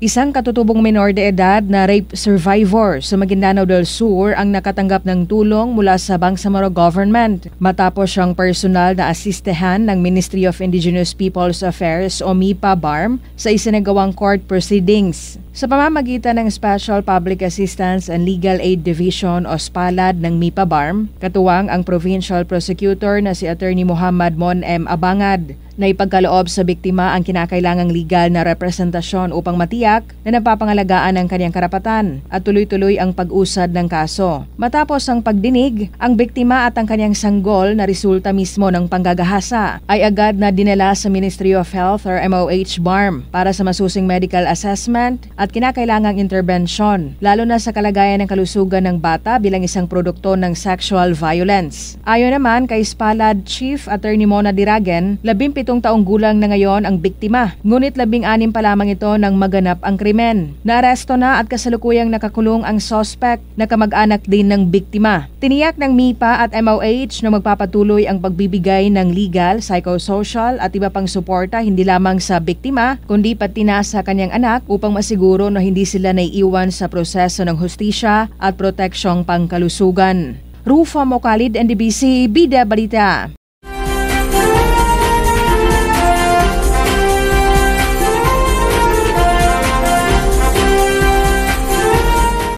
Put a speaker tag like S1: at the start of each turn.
S1: Isang katutubong menor de edad na rape survivor sa Maguindanao del Sur ang nakatanggap ng tulong mula sa Bangsamoro Government matapos siyang personal na asistehan ng Ministry of Indigenous Peoples Affairs o MIPA-BARM sa isinagawang court proceedings. Sa pamamagitan ng Special Public Assistance and Legal Aid Division o SPALAD ng MIPA-BARM, katuwang ang Provincial Prosecutor na si Attorney Muhammad Mon M. Abangad, na ipagkaloob sa biktima ang kinakailangang legal na representasyon upang matiyak na napapangalagaan ang kanyang karapatan at tuloy-tuloy ang pag-usad ng kaso. Matapos ang pagdinig, ang biktima at ang kanyang sanggol na resulta mismo ng panggagahasa ay agad na dinala sa Ministry of Health or MOH-BARM para sa masusing medical assessment at kinakailangang intervention, lalo na sa kalagayan ng kalusugan ng bata bilang isang produkto ng sexual violence. Ayon naman kay SPALAD Chief Attorney Mona Diragen, 17 taong gulang na ngayon ang biktima, ngunit 16 pa lamang ito nang maganap ang krimen. Naaresto na at kasalukuyang nakakulong ang suspect na kamag-anak din ng biktima. Tiniyak ng MIPA at MOH na magpapatuloy ang pagbibigay ng legal, psychosocial at iba pang suporta hindi lamang sa biktima kundi pati na sa kanyang anak upang masiguro na hindi sila naiiwan sa proseso ng hustisya at proteksyong pangkalusugan. Rufa Mocalid, NDBC, Bida Balita.